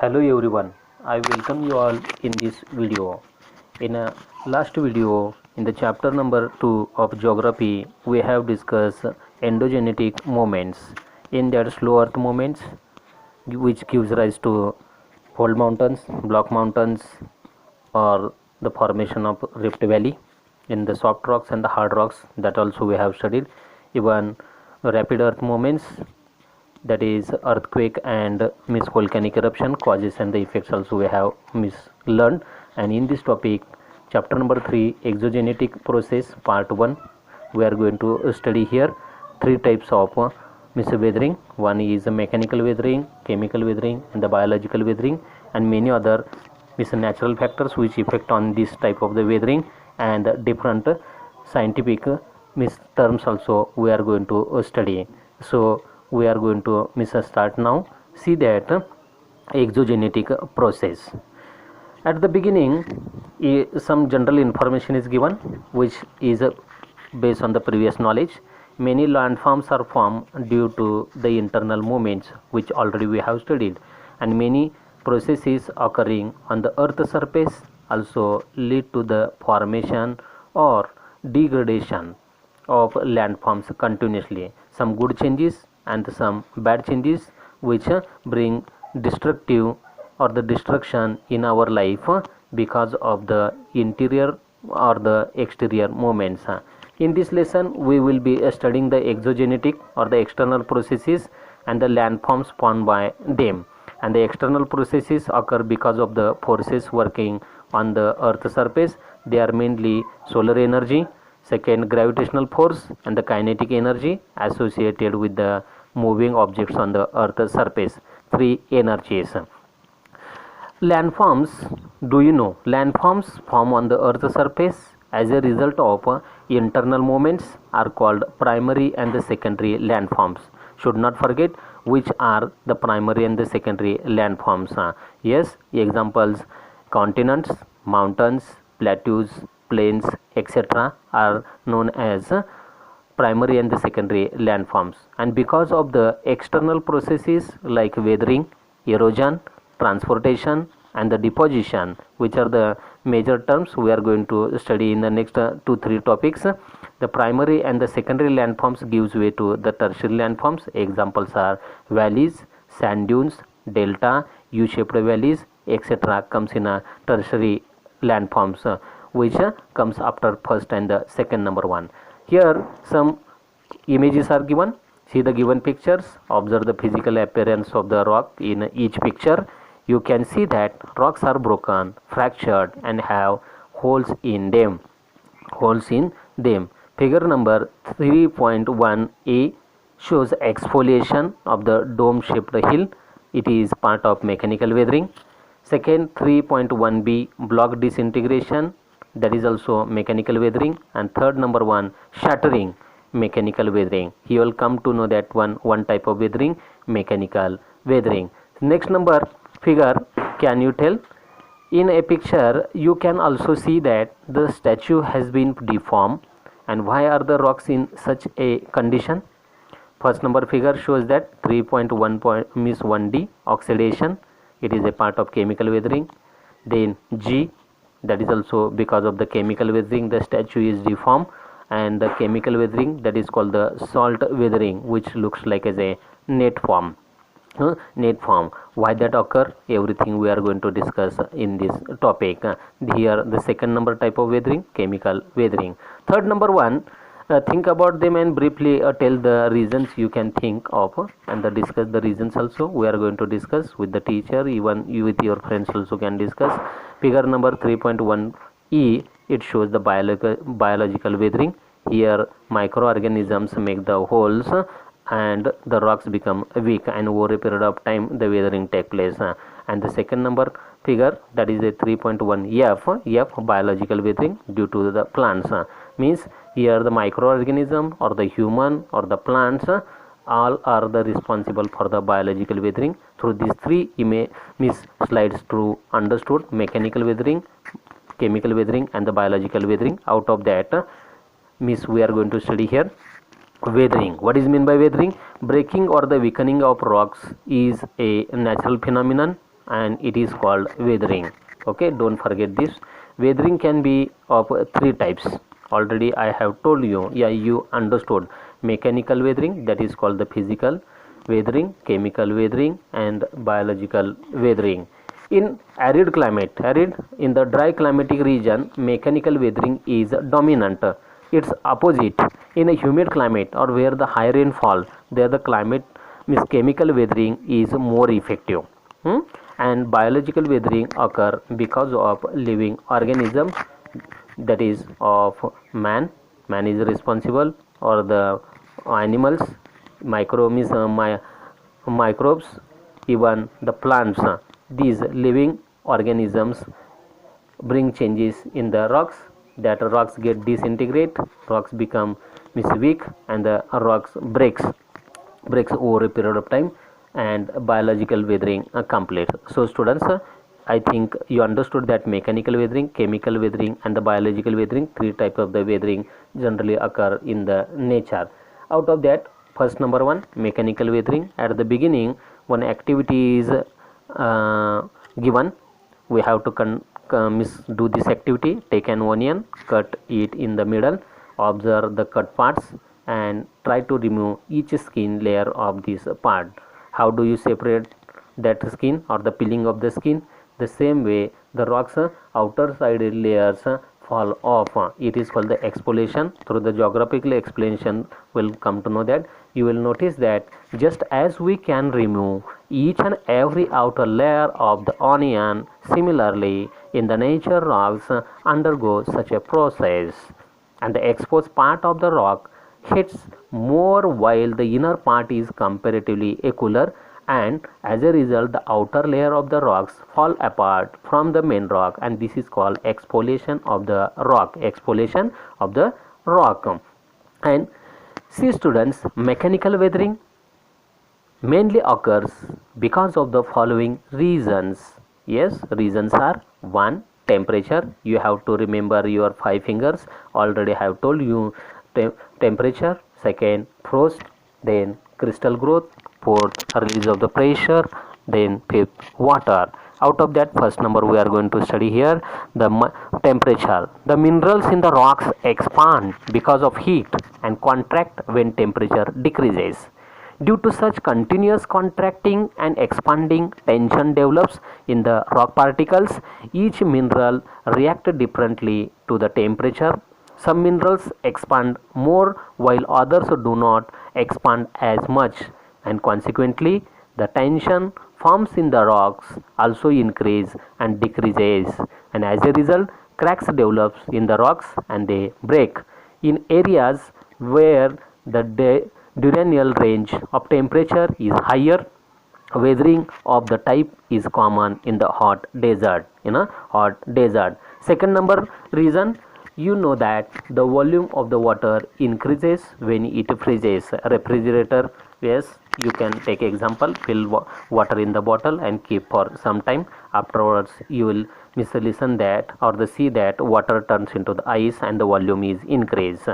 Hello everyone, I welcome you all in this video. In a last video, in the chapter number 2 of geography, we have discussed endogenetic movements. In that, slow earth movements, which gives rise to fold mountains, block mountains, or the formation of rift valley. In the soft rocks and the hard rocks, that also we have studied. Even rapid earth movements, that is earthquake and volcanic eruption causes and the effects also we have learned. And in this topic, chapter number 3, exogenetic process part 1, we are going to study here three types of weathering. One is mechanical weathering, chemical weathering, and the biological weathering, and many other natural factors which affect on this type of the weathering, and different scientific terms also we are going to study. So we are going to start now. See that exogenetic process. At the beginning, some general information is given, which is based on the previous knowledge. Many landforms are formed due to the internal movements, which already we have studied, and many processes occurring on the earth surface also lead to the formation or degradation of landforms continuously. Some good changes and some bad changes which bring destructive or the destruction in our life because of the interior or the exterior movements. In this lesson, we will be studying the exogenetic or the external processes and the landforms formed by them. And the external processes occur because of the forces working on the earth surface. They are mainly solar energy, second gravitational force, and the kinetic energy associated with the moving objects on the earth surface. Three energies. Landforms, do you know landforms form on the earth surface as a result of internal movements are called primary and the secondary landforms. Should not forget which are the primary and the secondary landforms. Yes, examples: continents, mountains, plateaus, plains, etc. are known as primary and the secondary landforms. And because of the external processes like weathering, erosion, transportation, and the deposition, which are the major terms we are going to study in the next 2-3 topics, the primary and the secondary landforms gives way to the tertiary landforms. Examples are valleys, sand dunes, delta, U-shaped valleys, etc. comes in a tertiary landforms, which comes after first and the second number one. Here some images are given. See the given pictures. Observe the physical appearance of the rock in each picture. You can see that rocks are broken, fractured, and have holes in them. Figure number 3.1a shows exfoliation of the dome-shaped hill. It is part of mechanical weathering. Second, 3.1b block disintegration, that is also mechanical weathering. And third, number 1, shattering, mechanical weathering. You will come to know that one type of weathering, mechanical weathering. Next number figure, can you tell? In a picture you can also see that the statue has been deformed. And why are the rocks in such a condition? First number figure shows that 3.1d oxidation, it is a part of chemical weathering. Then G, that is also because of the chemical weathering the statue is deformed. And the chemical weathering, that is called the salt weathering, which looks like as a net form. Why that occur, everything we are going to discuss in this topic. Here the second number type of weathering, chemical weathering. Third number one, think about them and briefly tell the reasons you can think of, and discuss the reasons also we are going to discuss with the teacher. Even you with your friends also can discuss. Figure number 3.1e, it shows the biological weathering. Here microorganisms make the holes and the rocks become weak, and over a period of time the weathering take place. And the second number figure, that is a 3.1f, biological weathering due to the plants. Means here the microorganism or the human or the plants all are the responsible for the biological weathering. Through these three slides to understood mechanical weathering, chemical weathering, and the biological weathering. Out of that we are going to study here weathering. What is meant by weathering? Breaking or the weakening of rocks is a natural phenomenon and it is called weathering. Okay, don't forget this. Weathering can be of three types. Already I have told you, yeah, you understood. Mechanical weathering, that is called the physical weathering, chemical weathering, and biological weathering. In arid climate, in the dry climatic region, mechanical weathering is dominant. Its opposite in a humid climate or where the high rainfall, there the climate means chemical weathering is more effective. And biological weathering occur because of living organisms, that is of man is responsible, or the animals, microbes, even the plants. These living organisms bring changes in the rocks, that rocks get disintegrate, rocks become weak, and the rocks breaks over a period of time, and biological weathering complete. So students, I think you understood that mechanical weathering, chemical weathering, and the biological weathering, three types of the weathering generally occur in the nature. Out of that, first number one, mechanical weathering. At the beginning, one activity is given, we have to do this activity. Take an onion, cut it in the middle, observe the cut parts, and try to remove each skin layer of this part. How do you separate that skin or the peeling of the skin? The same way the rocks outer side layers fall off. It is called the exfoliation. Through the geographical explanation will come to know that. You will notice that just as we can remove each and every outer layer of the onion, similarly in the nature rocks undergo such a process, and the exposed part of the rock hits more while the inner part is comparatively cooler, and as a result the outer layer of the rocks fall apart from the main rock, and this is called exfoliation of the rock. And see students, mechanical weathering mainly occurs because of the following reasons. Yes, reasons are: one, temperature. You have to remember your 5 fingers. Already I have told you temperature. Second, frost. Then crystal growth. Fourth, release of the pressure. Then fifth, water. Out of that, first number we are going to study here, the temperature. The minerals in the rocks expand because of heat and contract when temperature decreases. Due to such continuous contracting and expanding, tension develops in the rock particles. Each mineral reacts differently to the temperature. Some minerals expand more while others do not expand as much, and consequently the tension forms in the rocks also increase and decreases, and as a result cracks develops in the rocks and they break. In areas where the diurnal range of temperature is higher, weathering of the type is common in the hot desert. Second number reason, you know that the volume of the water increases when it freezes. Refrigerator, yes, you can take example, fill water in the bottle and keep for some time. Afterwards you will listen that or the see that water turns into the ice and the volume is increased.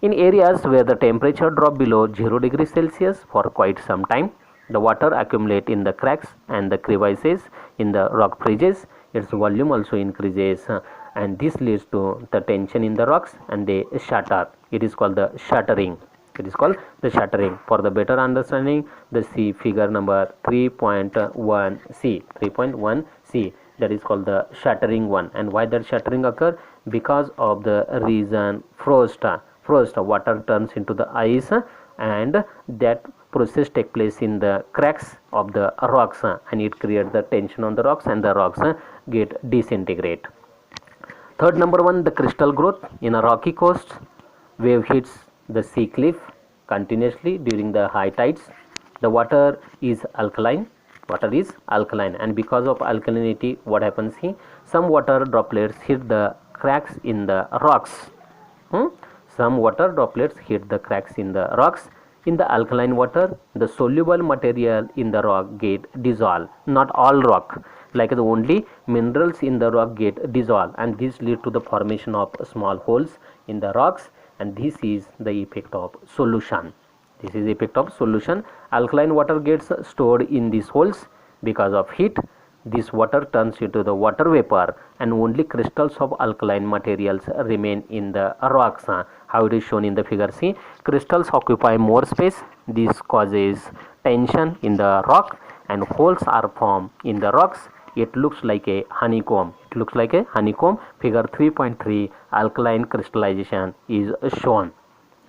In areas where the temperature drop below 0 degrees Celsius for quite some time, the water accumulate in the cracks and the crevices in the rock fridges. Its volume also increases, and this leads to the tension in the rocks and they shatter. It is called the shattering. For the better understanding, the see figure number 3.1c, that is called the shattering one. And why that shattering occur? Because of the reason frost. Water turns into the ice, and that process take place in the cracks of the rocks, and it creates the tension on the rocks and the rocks get disintegrate. Third number one, the crystal growth. In a rocky coast, wave hits the sea cliff continuously during the high tides. The water is alkaline, and because of alkalinity, what happens here? Some water droplets hit the cracks in the rocks. Some water droplets hit the cracks in the rocks. In the alkaline water, the soluble material in the rock get dissolved. Not all rock, like the only minerals in the rock get dissolved, and this lead to the formation of small holes in the rocks, and this is the effect of solution. Alkaline water gets stored in these holes because of heat. this water turns into the water vapor and only crystals of alkaline materials remain in the rocks. How it is shown in the figure. See, crystals occupy more space. This causes tension in the rock and holes are formed in the rocks. It looks like a honeycomb. It looks like a honeycomb. Figure 3.3 alkaline crystallization is shown.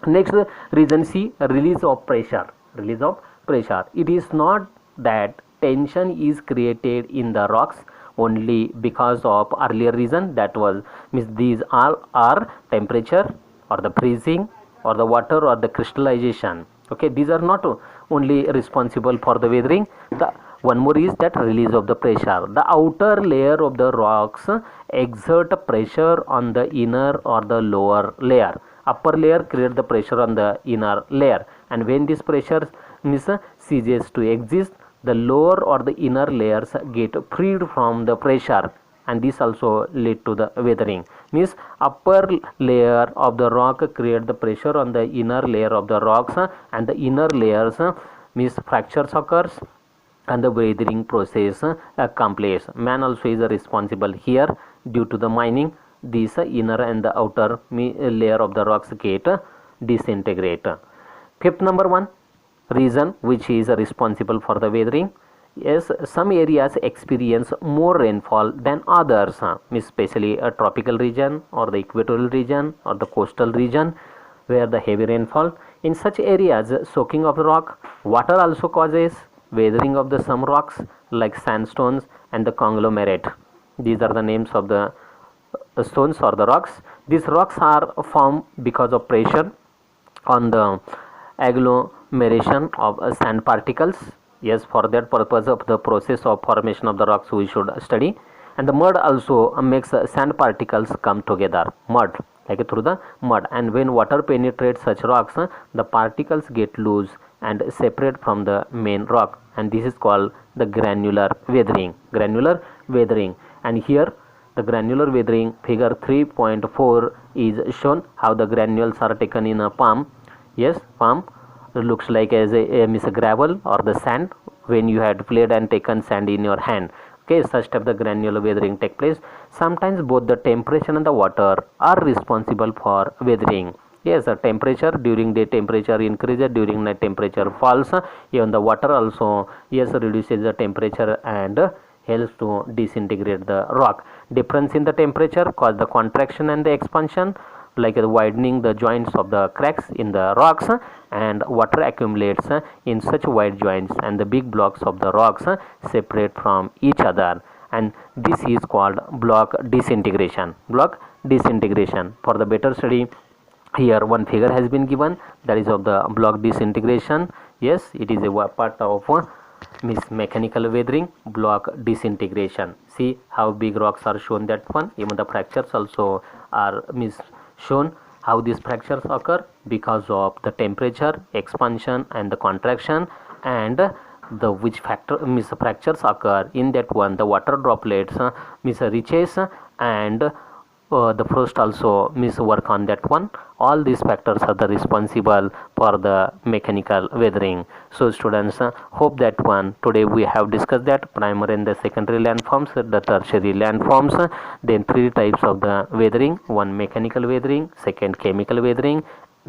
Next reason, C, release of pressure. Release of pressure. It is not that tension is created in the rocks only because of earlier reason, that was means these all are temperature or the freezing or the water or the crystallization. Okay, these are not only responsible for the weathering. The one more is that release of the pressure. The outer layer of the rocks exert pressure on the inner or the lower layer. Upper layer create the pressure on the inner layer, and when this pressure ceases to exist, the lower or the inner layers get freed from the pressure, and this also lead to the weathering. Means upper layer of the rock create the pressure on the inner layer of the rocks, and the inner layers means fractures occurs and the weathering process completes. Man also is responsible here. Due to the mining, this inner and the outer layer of the rocks get disintegrate. Fifth number one reason which is responsible for the weathering. Yes, some areas experience more rainfall than others, especially a tropical region or the equatorial region or the coastal region where the heavy rainfall. In such areas, soaking of rock water also causes weathering of the some rocks like sandstones and the conglomerate. These are the names of the stones or the rocks. These rocks are formed because of pressure on the agglomeration of sand particles. Yes, for that purpose of the process of formation of the rocks we should study. And the mud also makes sand particles come together. Mud, like through the mud, and when water penetrates such rocks, the particles get loose and separate from the main rock, and this is called the granular weathering. Granular weathering. And here the granular weathering figure 3.4 is shown how the granules are taken in a palm. Yes, palm looks like as a gravel or the sand when you had played and taken sand in your hand. Okay, such type the granular weathering take place. Sometimes both the temperature and the water are responsible for weathering. Yes, the temperature during day temperature increases, during night temperature falls. Even the water also yes reduces the temperature and helps to disintegrate the rock. Difference in the temperature cause the contraction and the expansion, like widening the joints of the cracks in the rocks, and water accumulates in such wide joints and the big blocks of the rocks separate from each other, and this is called block disintegration. Block disintegration. For the better study, here one figure has been given, that is of the block disintegration. Yes, it is a part of mechanical weathering, block disintegration. See how big rocks are shown, that one. Even the fractures also are shown. How these fractures occur? Because of the temperature, expansion and the contraction, and the which factor fractures occur in that one, the water droplets reaches, and the frost also work on that one. All these factors are the responsible for the mechanical weathering. So students, hope that one today we have discussed that primary and the secondary landforms, the tertiary landforms, then three types of the weathering: one mechanical weathering, second chemical weathering,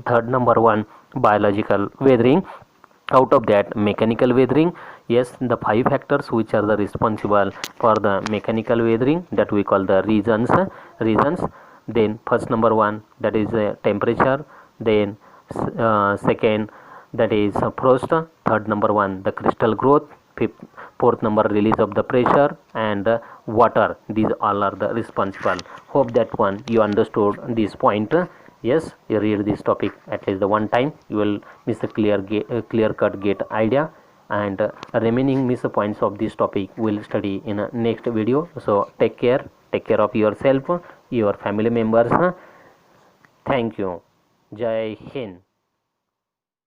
third number one biological weathering. Out of that mechanical weathering, yes, the five factors which are the responsible for the mechanical weathering, that we call the reasons. Then first number one, that is temperature, then second, that is frost, third number one, the crystal growth, fourth number, release of the pressure, and water. These all are the responsible. Hope that one you understood this point. Yes, you read this topic at least the one time, you will miss a clear cut get idea, and remaining miss points of this topic will study in a next video. So take care of yourself, your family members. Thank you. Jai Hind.